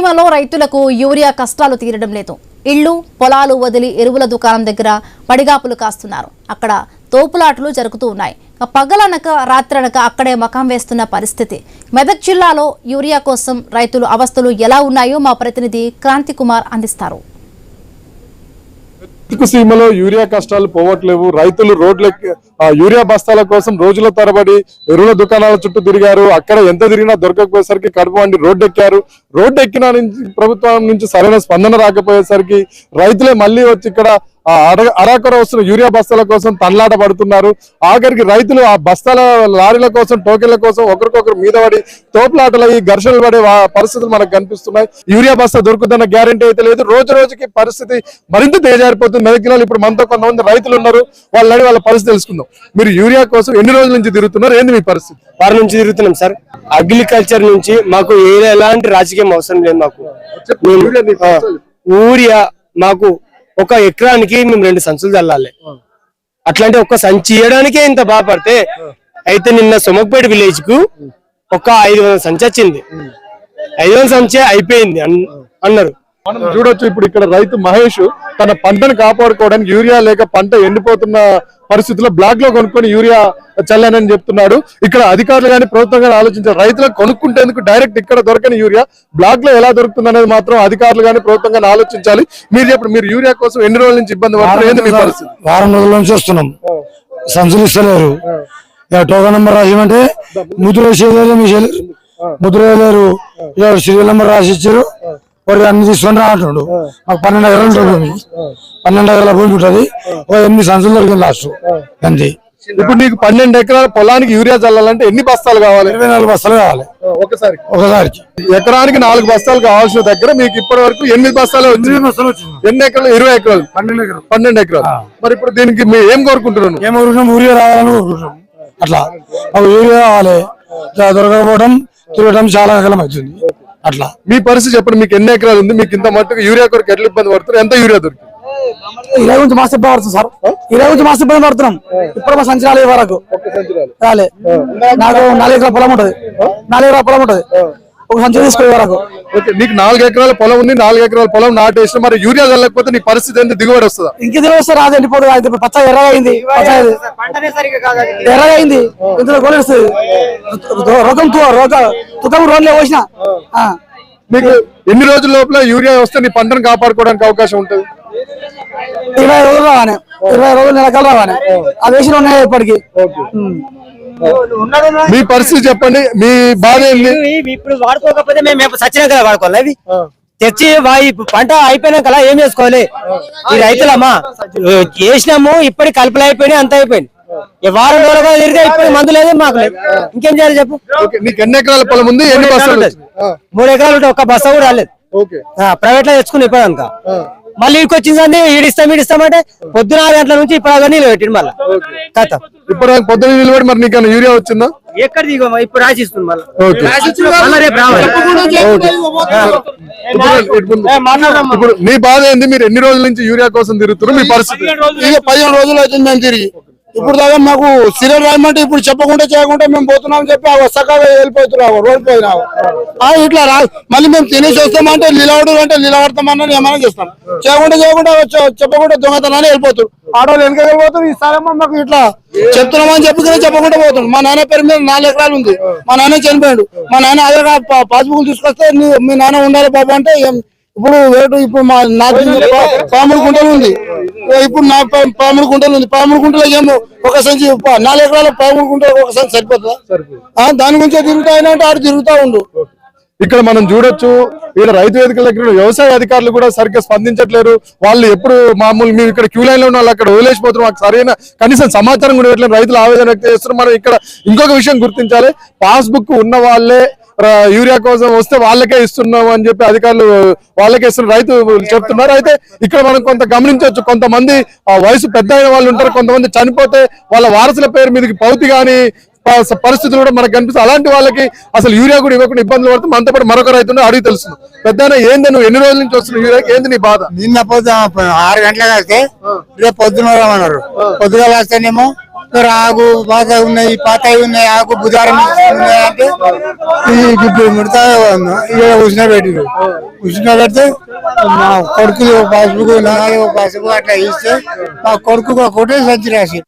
సీమలో రైతులకు యూరియా కష్టాలు తీరడం లేదు. ఇళ్లు పొలాలు వదిలి ఎరువుల దుకాణం దగ్గర పడిగాపులు కాస్తున్నారు. అక్కడ తోపులాటలు జరుగుతూ ఉన్నాయి. పగలనక రాత్రనక అక్కడే మకాం వేస్తున్న పరిస్థితి. మెదక్ జిల్లాలో యూరియా కోసం రైతులు అవస్థలు ఎలా ఉన్నాయో మా ప్రతినిధి క్రాంతి కుమార్ అందిస్తారు. సీమలో యూరియా కష్టాలు పోవట్లేవు. రైతులు రోడ్లకి యూరియా బస్తాల కోసం రోజుల తరబడి ఎరువుల దుకాణాల చుట్టూ తిరిగారు. అక్కడ ఎంత తిరిగినా దొరకకపోయేసరికి కడుపు వండి రోడ్డు ఎక్కారు. రోడ్డు ఎక్కిన నుంచి ప్రభుత్వం నుంచి సరైన స్పందన రాకపోయేసరికి రైతులే మళ్ళీ వచ్చి ఇక్కడ అరాకొర వస్తున్న యూరియా బస్తాల కోసం తన్లాట పడుతున్నారు. ఆఖరికి రైతులు ఆ బస్తాల లారీల కోసం టోకెన్ల కోసం ఒకరికొకరు మీద పడి తోపులాటలు ఈ ఘర్షణలు పడే పరిస్థితులు మనకు కనిపిస్తున్నాయి. యూరియా బస్తా దొరుకుతున్న గ్యారంటీ అయితే లేదు. రోజు రోజుకి పరిస్థితి మరింత తేజారిపోతుంది. మెదక్ జిల్లాలో ఇప్పుడు మనతో కొంతమంది రైతులు ఉన్నారు. వాళ్ళని వాళ్ళ పరిస్థితి తెలుసుకుందాం. మీరు యూరియా కోసం ఎన్ని రోజుల నుంచి తిరుగుతున్నారు? ఏంది మీ పరిస్థితి? వారి నుంచి తిరుగుతున్నాం సార్. అగ్రికల్చర్ నుంచి మాకు ఎలాంటి రాజకీయం అవసరం లేదు. మాకు యూరియా మాకు ఒక ఎకరానికి మేము 2 సంచులు చల్లాలి. అట్లాంటి ఒక సంచి ఇవ్వడానికే ఇంత బాధపడితే అయితే నిన్న సొమక్పేట విలేజ్ కు ఒక 500 సంచి వచ్చింది. 500 సంచి అయిపోయింది అన్నారు. మనం చూడొచ్చు ఇప్పుడు ఇక్కడ రైతు మహేష్ తన పంటను కాపాడుకోవడానికి యూరియా లేక పంట ఎండిపోతున్న పరిస్థితుల్లో బ్లాక్ లో కొనుక్కొని యూరియా చల్లానని చెప్తున్నాడు. ఇక్కడ అధికారులు కానీ ప్రభుత్వం కానీ ఆలోచించారు. రైతులకు కొనుక్కుంటేందుకు డైరెక్ట్ ఇక్కడ దొరకని యూరియా బ్లాక్ లో ఎలా దొరుకుతుంది అనేది మాత్రం అధికారులు కానీ ప్రభుత్వం కానీ ఆలోచించాలి. మీరు చెప్పండి, మీరు యూరియా కోసం ఎన్ని రోజుల నుంచి ఇబ్బంది పడుతున్నారు? మీ పరిస్థితి? వారం రోజుల నుంచి వస్తున్నాం. సంచులు ఇస్తలేరు. టోకన్ నెంబర్ రాసిమంటే ముద్ర వేసేది ముద్ర వేయలేరు. సీరియల్ నెంబర్ రాసి ఇచ్చారు. వాడు అన్ని తీసుకొని రాంటున్నాడు. మాకు 12 ఎకరాలు ఉంటుంది. 12 ఎకరాల భూమి ఉంటుంది. 8 సంచులు దొరికింది లాస్ట్ అంతే. ఇప్పుడు నీకు 12 ఎకరాల పొలానికి యూరియా చల్లాలంటే ఎన్ని బస్తాలు కావాలి? 24 బస్తాలు కావాలి ఒకసారికి. ఎకరానికి 4 బస్తాలు కావాల్సిన దగ్గర మీకు ఇప్పటి వరకు 8 బస్తాలే వచ్చింది. ఎన్ని ఎకరాలు? 20 ఎకరాలు. 12 ఎకరాలు. మరి ఇప్పుడు దీనికి మీరు ఏం కోరుకుంటున్నాను? ఏం కోరుకుంటున్నాం? యూరియా రావాలని కోరుకుంటున్నాం. అట్లా యూరియా కావాలి. దొరకకపోవడం తిరగడం చాలా కాలం అవుతుంది. అట్లా మీ పరిస్థితి చెప్పండి. మీకు ఎన్ని ఎకరాలు ఉంది? మీకు ఇంత మట్టుకు యూరియా కొరకు ఎట్లా ఇబ్బంది పడుతున్నారు? ఎంత యూరియా దొరికింది? 20 నుంచి మాస్టర్ ఇబ్బంది పడుతుంది సార్. 20 నుంచి మాస్టర్ ఇబ్బంది పడుతున్నాం. ఇప్పుడు మా సంచరాలు వరకు రాలే. నాకు 4 ఎకరాల పొలం ఉంటది. 4 ఎకరాల పొలం ఉంటది. ఒక సంచరి తీసుకునే వరకు. నీకు 4 ఎకరాల పొలం ఉంది. 4 ఎకరాల పొలం నాటేసిన మరి యూరియా చల్లకపోతే నీ పరిస్థితి ఎంత? దిగుబడి వస్తుందా? ఇంక దిగుబడి వస్తే రాదు. ఎండిపోతుంది. పచ్చ ఎర్రగా అయింది. ఎర్రగా అయింది. ఇందులో గోలేస్తుంది. తుకం రోడ్లే పోసిన. మీకు ఎన్ని రోజుల లోపల యూరియా వస్తే నీ పంటను కాపాడుకోవడానికి అవకాశం ఉంటుంది? 20 రోజులు రావాలి. 20 రోజులు నెలకాలు రావాలి. ఆ వేసిన ఉన్నాయి ఇప్పటికి. మీ పరిస్థితి చెప్పండి. మీ బాధ ఏంటి? ఇప్పుడు వాడుకోకపోతే మేము సచ్చినాక వాడుకోవాలి. అవి తెచ్చి పంట అయిపోయినాక ఏం చేసుకోవాలి? ఈ రైతులమ్మా చేసినాము. ఇప్పటికి కలుపులు అయిపోయినాయి. అంత అయిపోయింది. వారం రోజులుగా తిరిగే ఇప్పుడు మందు లేదు, మాకు లేదు. ఇంకేం చేయాలి చెప్పు? నీకు ఎన్ని ఎకరాల పొలం ఉంది? 3 ఎకరాలు ఉంటే ఒక్క బస్తా కూడా రాలేదు. ప్రైవేట్ లో తెచ్చుకుని ఇప్పటిదాకా మళ్ళీ ఇక్కడికి వచ్చిందండి. ఈడిస్తామంటే పొద్దున 6 గంటల నుంచి ఇప్పుడు నీళ్ళు పెట్టింది. మళ్ళీ కథ ఇప్పుడు పొద్దున నిలబడి మరి నీకు యూరియా వచ్చిందా? ఎక్కడ దిగో ఇప్పుడు రాసిస్తుంది. మళ్ళీ ఇప్పుడు మీ బాధ ఏంది? మీరు ఎన్ని రోజుల నుంచి యూరియా కోసం తిరుగుతున్నారు? మీ పరిస్థితి? 15 రోజులు అవుతుంది మేము తిరిగి. ఇప్పుడు దాకా మాకు సీరియల్ రాయమంటే ఇప్పుడు చెప్పకుండా చేయకుండా మేము పోతున్నాం చెప్పి ఆ వస్తకాగా వెళ్ళిపోతున్నాము. రోడ్డు పోయినాము. ఇట్లా మళ్ళీ మేము తినేసి వస్తామంటే నిలబడు అంటే నిలబడతామని ఏమైనా చేస్తాం. చేయకుండా చెప్పకుండా దొంగతనాన్ని వెళ్ళిపోతారు. ఆడవాళ్ళు వెనక వెళ్ళిపోతారు. ఈసారేమో మాకు ఇట్లా చెప్తున్నామని చెప్పకుండా పోతాడు. మా నాన్న పేరు మీద 4 ఎకరాలు ఉంది. మా నాన్న చనిపోయాడు. మా నాన్న ఆధార్ పాస్బుక్ తీసుకొస్తే మీ నాన్న ఉండాలి బాబు అంటే ఇప్పుడు రేటు ఇప్పుడు నాకు 13 గుంటలు ఉంది. ఇప్పుడు నా 13 గుంటలు ఉంది. 13 గుంటలకు ఏమో ఒక సంచి 4 ఎకరాల 13 గుంటలకు ఒక సంచి సరిపోతుందా? దాని గురించి తిరుగుతాయనంటే ఆడు తిరుగుతా ఉండు. ఇక్కడ మనం చూడొచ్చు. వీళ్ళ రైతు వేదికల దగ్గర వ్యవసాయ అధికారులు కూడా సరిగ్గా స్పందించట్లేరు. వాళ్ళు ఎప్పుడు మామూలు మేము ఇక్కడ క్యూ లైన్ లో ఉన్న వాళ్ళు అక్కడ వదిలేసిపోతున్నారు. మాకు సరైన కనీసం సమాచారం కూడా ఇవ్వట్లేదు. రైతులు ఆవేదన వ్యక్తం చేస్తున్నారు. మనం ఇక్కడ ఇంకొక విషయం గుర్తించాలి. పాస్బుక్ ఉన్న వాళ్ళే యూరియా కోసం వస్తే వాళ్ళకే ఇస్తున్నాం అని చెప్పి అధికారులు వాళ్ళకే ఇస్తున్నారు. రైతు చెప్తున్నారు. అయితే ఇక్కడ మనం కొంత గమనించవచ్చు. కొంతమంది వయసు పెద్ద అయిన వాళ్ళు ఉంటారు. కొంతమంది చనిపోతే వాళ్ళ వారసుల పేరు మీదకి పౌతి గాని పరిస్థితులు కూడా మనకు కనిపిస్తుంది. అలాంటి వాళ్ళకి అసలు యూరియా కూడా ఇవ్వకుండా ఇబ్బందులు పడుతుంది. మనతో పాటు మరొక రైతు అడిగి తెలుస్తుంది. పెద్ద ఏంది, నువ్వు ఎన్ని రోజుల నుంచి వస్తున్నావు యూరియాకి? ఏంది నీ బాధ? నిన్న 6 గంటలకు వస్తే రేపు పొద్దున రామన్నారు. పొద్దుగా వస్తేనేమో ఆకు పాత ఉన్నాయి పాతవి ఉన్నాయి ఆకు బుధారం ఉన్నాయి అంటే ఇప్పుడు ముడతా ఉష్ణ పెట్టి ఉష్ణ పెడితే మా కొడుకు పాస్బుక్ నాది పాస్బుక్ అట్లా ఇస్తే మా కొడుకు కొట్టే సంచి రాసి